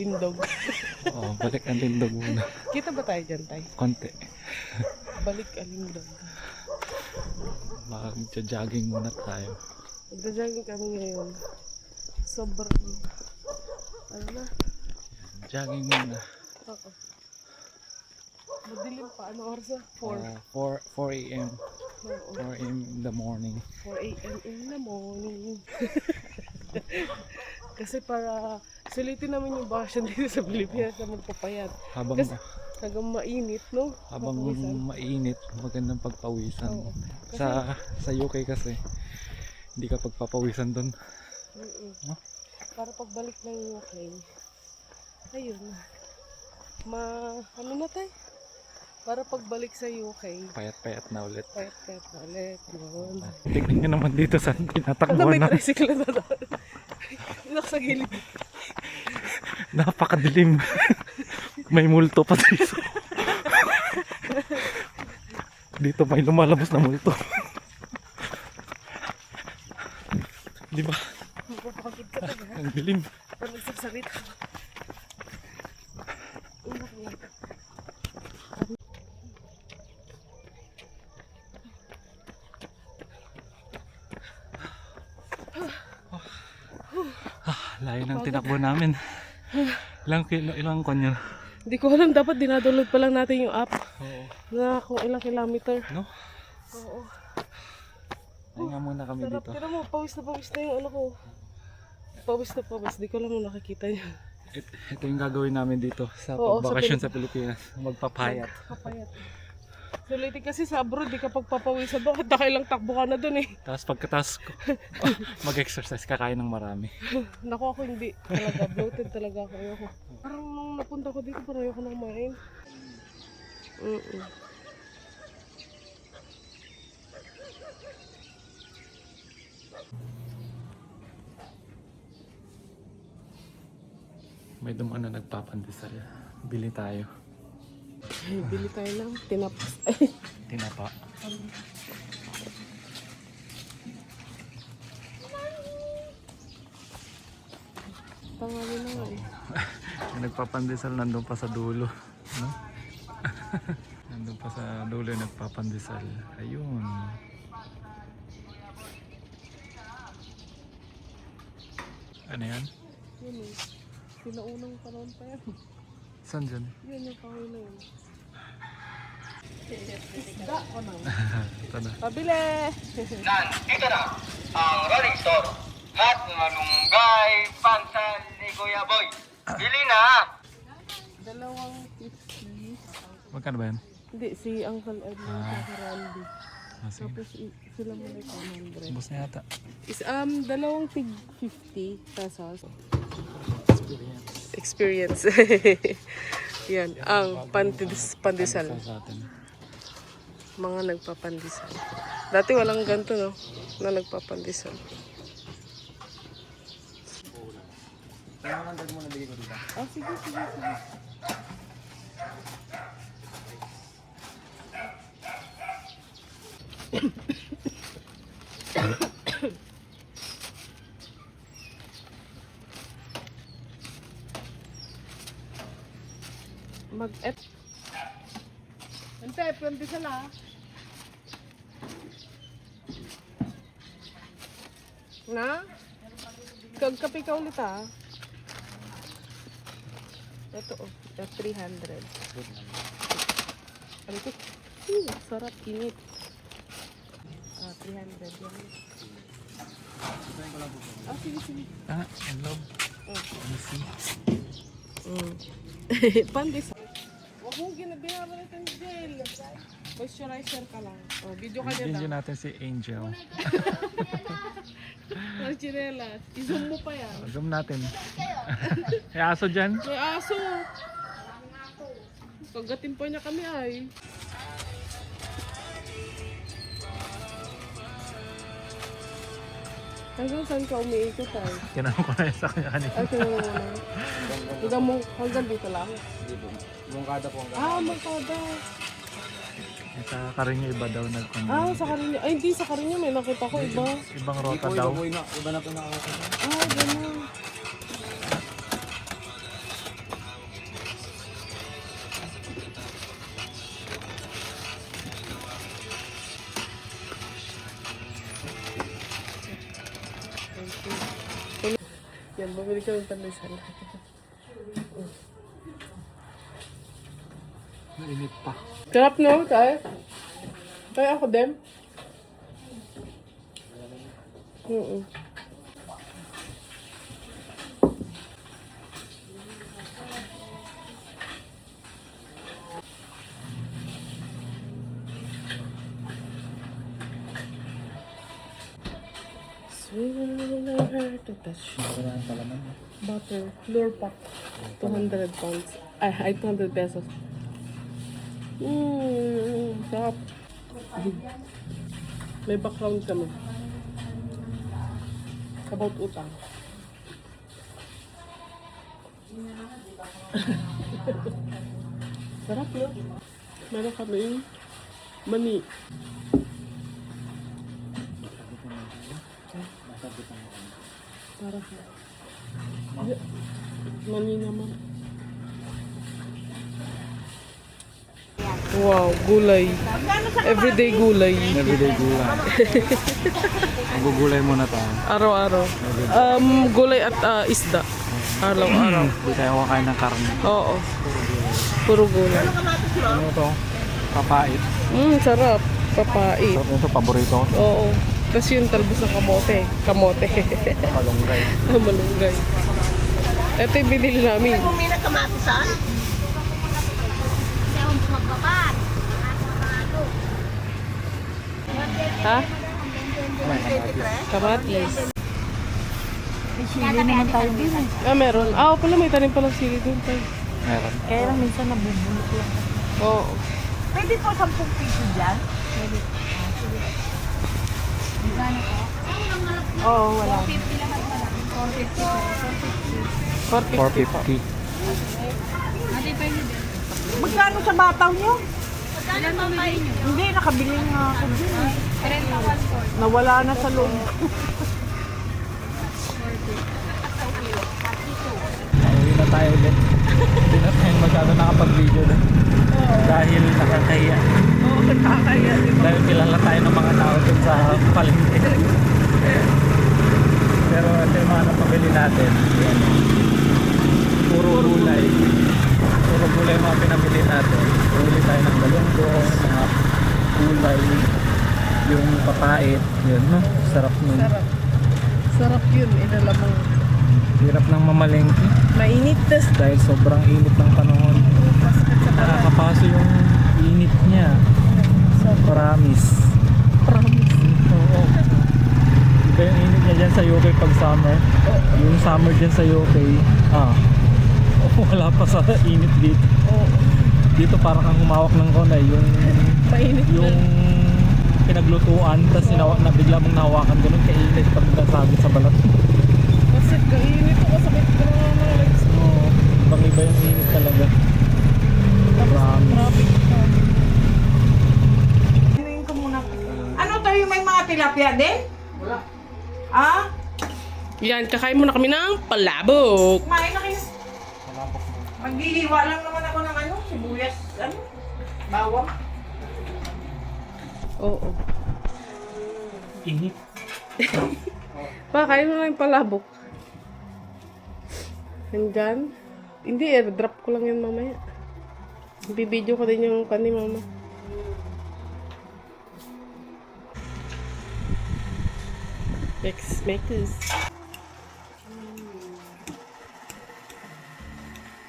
Lindog. Oo, balik ang lindog muna. Kita ba tayo dyan, Tay? Konti. Balik ang lindog. Mag-jogging muna tayo. Magdadagin kami ngayon. Sobrang, ano na? Jogging muna. Oo. Madilim pa. Ano oras na? 4 a.m. Oo. 4 a.m. in the morning. 4 a.m. in the morning. Kasi para sulitin namin yung bakasyon dito sa Pilipinas na magpapayat. Habang Kasi hanggang mainit, no? habang Papawisan. mainit, magandang pagpawisan. Oo. Sa UK kasi hindi ka pagpapawisan doon. No? Para pagbalik ng UK, ayun, ano na tayo? Para pagbalik sa UK, Payat-payat na ulit. payat-payat na ulit, yun. Tignan nyo naman dito sa Ano, tinatakbo may na. tricycle na doon. Inak sa gilid. Napakadilim. May multo pa dito. Dito may lumalabas na multo. Di ba? Mapapakagod ka talaga. Ang dilim. Parang nagsasalit. Inak niya. Layo ng tinakbo namin. Ilang kanya. Hindi ko alam, dapat dinadownload pa lang natin yung app Oo. na kung ilang kilometer. No? Oo. Ay nga muna kami Sarap, dito. tira mo, pawis na yung ano ko. Pawis na pawis, di ko alam kung nakikita niya. Ito yung gagawin namin dito sa Oo, pagbakasyon sa Pilipinas. Magpapayat. Papayat. Sulitin kasi sa abroad, di ka pagpapawisan doon. Nakailang takbo ka na doon eh. Tapos pagkatapos mag-exercise, kakain ng marami. Naku, ako hindi. Talaga, bloated talaga ako. Ayoko. Parang nung napunta ko dito, parang ayoko nang kumain. May dumaan na nagpapandesal. Bili tayo. Ay, bili tayo ng tinapas. Ay, Tinapa. tangali na nga eh. May nagpapandesal nandun pa sa dulo. No? Nandun pa sa dulo yung nagpapandesal. Ayun. Ano yan? Yun eh. Pinaunang panahon pa yan. Saan dyan? Yun yung kahoy na yun. Isda ko na. Ito na. Pabili! Nandito na ang Rolling Store. Hot malunggay, pansal ni Kuya Boy. Bili na! Dalawang 50. Magkano ba yan? Hindi, si Uncle Ed lang sa Randy. Sige. Tapos sila mo na 100. Ubus na yata. Is dalawang tig 50 pesos. Experience. Experience. Yan, ang pandesal. Sa atin. Mga nagpapandesal. Dati walang ganito, no? Na nagpapandesal. Ah, sige, sige, sige. Mag-et. Ante, pandesal ah. Na? Kagkape ka ulit ah. Ito oh, 300. Ano ito? Sarap, init. 300 yan. Ah, sige, sige. Ah, I love. Oh. Let me see. Pandesal. Huwag mong binabalik ang gel. Moisturizer ka lang. Oh, video ka Video dyan. natin si Angel. Ang chinelas. I-zoom mo pa yan. Zoom natin. May aso dyan. May aso. Kagatin pa niya kami ay. Hanggang saan ka umiikot ay? Tinanong ko na yun sa kanya kanina. Ay, tinanong mo na. Hanggang mo, hanggang dito lang. Mungkada po ang Ah, magkada. Sa Carino iba daw nagkano. Ah, sa Carino. Ay, hindi sa Carino. May nakita ko iba. Ibang rota daw. Iba na po nakakasama. Ah, gano'n. Yan, bumili kami pandesal. Mainit pa. Sarap no, tayo. Tayo ako din. Wala ang palaman. Butter, lure pack. 200 pounds. Ay, 200 pesos. Sarap. May background kami. About utang. Sarap no? Meron kami yung mani. Para sa mani naman. Wow, gulay. Everyday gulay. Everyday gulay. Magugulay muna tayo. Araw-araw. Gulay at isda. Araw-araw. Hindi tayo kakain ng karne. Oo. Puro gulay. Ano to? Papait. Sarap. Papait. Sarap nito, paborito ko. Oo. Tapos yung talbos ng kamote. Kamote. Malunggay. Malunggay. Ito yung binili namin. Ha? Kamatis. Sili naman tayo din eh. Meron. Pala may tanim palang sili doon tayo. Meron. Kaya lang minsan nabubulok lang. Oo. Pwede po 10 piso dyan? Pwede. Oo, wala. 450. 450. Magkano sa bataw niyo? Hindi, nakabili nga ako dun eh. Nawala na sa loob. Uwi na tayo ulit. Hindi na tayo masyado nakapag-video doon. Dahil nakakahiya. Oo, nakakaya. Dahil kilala tayo ng mga tao dun sa palengke. Pero ito yung mga napabili natin. Yan. Puro gulay. Puro gulay yung mga pinabili natin. Puli tayo ng galunggong, mga gulay, yung papait. Yun, no? Sarap nun. Sarap. Sarap yun, inalamang. Hirap ng mamalengke. Mainit tas. Dahil sobrang init ng panahon. Nakakapaso yung init niya. Promise. Oo. Iba yung init niya dyan sa UK pag summer. Yung summer dyan sa UK, wala pa sa init dito. Dito parang kang humawak ng konay. Yung Mainit yung pinaglutuan, tapos na bigla mong nahawakan ganun kainit pag nasabit sa balat. Kasi kainit ko, sakit ko na mga legs ko. Ibang iba yung init talaga. Promise. Traffic ka. Tingin ko muna. Ano to yung may mga tilapia din? Wala. Ah? Yan, kakain muna kami ng palabok. Kumain na kayo. Maghihiwa lang naman ako ng ano, sibuyas, ano, bawang. Oo. Init. Kain mo lang yung palabok. Nandyan. Hindi, drop ko lang yan mamaya. Bibidyo ko din yung kani mama. Make this.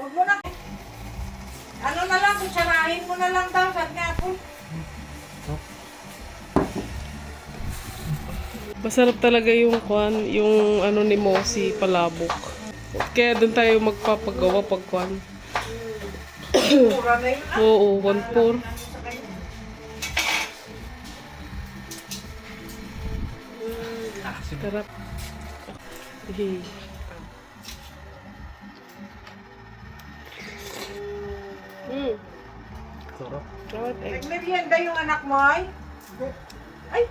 Huwag mo na. Ano na lang, kutsarahin mo na lang daw, sabi nga po. Masarap talaga yung kwan, yung ano ni Mosi palabok. Kaya doon tayo magpapagawa pag kwan. Mura na yun. Oo, 1-4. Sarap. Hey. Sarap. Bawat egg. Nagmerienda yung anak mo ay? Ay!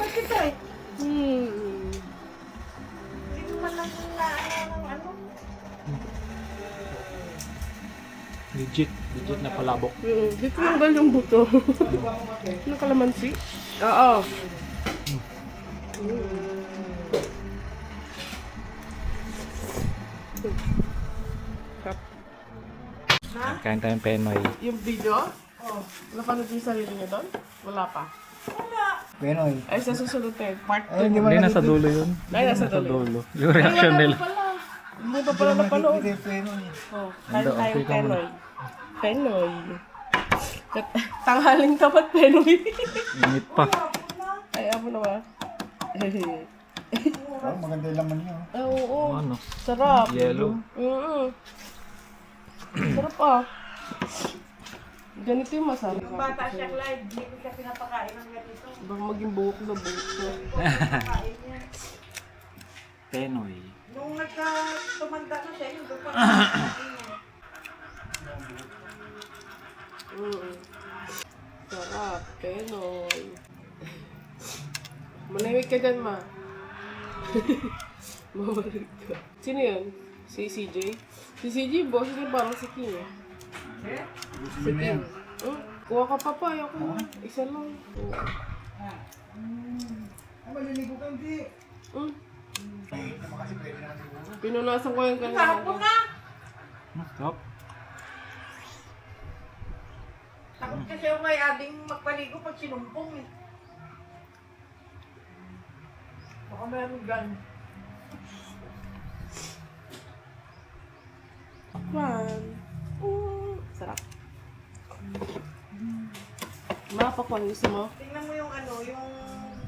Bakit ay? Hindi mo man lang na ano. Legit na palabok. Dito nanggal yung buto. Ano kalamansi? Oo. Kain tayong Penoy. Yung video? Oh. Napanood yung sarili niya doon? Wala pa. Penoy. Ay, sa susunod tayo. Part 2. Ay, hindi mo Hindi, na nasa dulo yun. Ay, nasa dulo. Yung reaction nila. Hindi pa pala napanood. Penoy. Oh, kain Ando, tayong okay ka muna. Penoy. Tanghaling tapat Penoy. Init pa. Ay, amo na ba? Oh, maganda yung laman niya. Ay, oo. Ano? Sarap. Yellow. Sarap ah. Ganito yung masarap. Bata siya, Clyde. Hindi ko siya pinapakain ng ganito. Baka maging buhok na buhok na. Penoy. Nung tumanda na siya, yung doon pa nakakain niya. Sarap. Penoy. Manahimik ka dyan, ma. Mamalig ka. Sino yun? Si CJ? Si CJ, boss niya parang si King eh. Si King. Kuha ka pa pa, ayoko na. Isa lang. Maliligo ka hindi. Pinunasan ko yung kanina. Sarap po na! Stop. Takot kasi yung may ading magpaligo pag sinumpong eh. Baka meron gan. Sarap. Mapakwan gusto mo? Tingnan mo yung ano, yung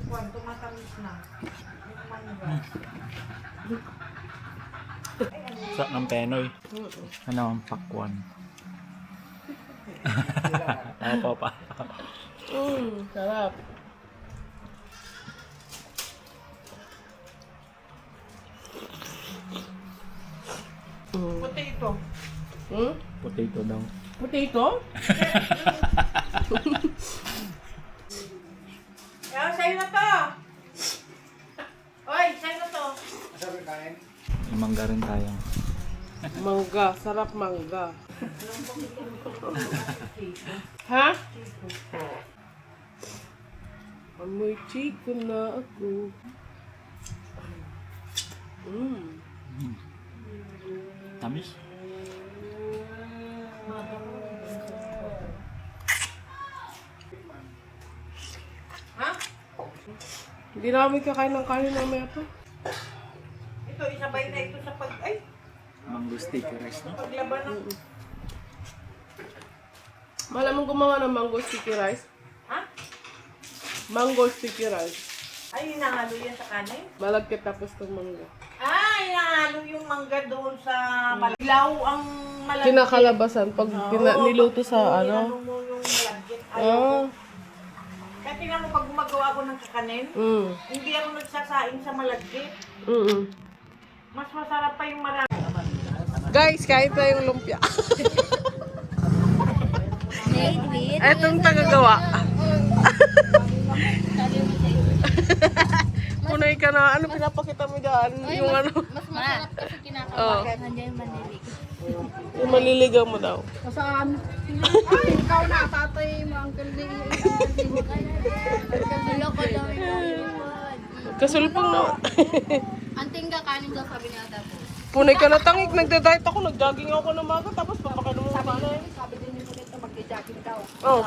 kwanto matamis na. Yung mangga. Sa ng Penoy. Ano ang pakwan? Opo pa. Sarap. Potato. Potato daw. Potato? Kaya sa'yo na to! Oy, sa'yo na to! Sabi kain. May mangga rin tayo. Mangga. Sarap mangga. Ha? Amoy chico na ako. Tamis? Ha? Hindi namin kakain ng kanin mamaya pa. Ito, isabay na ito sa pag... Ay! Mango sticky rice, no? Paglaban ng... Malamang gumawa ng mango sticky rice. Ha? Mango sticky rice. Ay, hinahalo yan sa kanin? Malagkit tapos ng mangga. Ah, hinahalo yung mangga doon sa malaglaw ang malagkit. Kinakalabasan pag niluto sa Hinahalo ano. mo yung malagkit. Ah. Kaya tingnan mo, pag gumagawa ako ng kakanin, hindi ako nagsasaing sa malagkit. Mas masarap pa yung marami. Guys, kain tayong lumpia. Etong tagagawa. Punay ka na. Ano pinapakita mo dyan? Yung ano? Mas masarap kasi kinakabakan. Nandiyan yung maniligaw. Yung maliligaw mo daw. Saan? Ay, ikaw na, tatay mo, uncle ni Loko daw yung Kasulpang na. Anting kakanin daw sabi niya daw. Punay ka na tangik. Nagda-diet ako. Nag-jogging ako ng maga. Tapos papakain mo pa na. Sabi din ni Kulit na mag-jogging daw. Oh.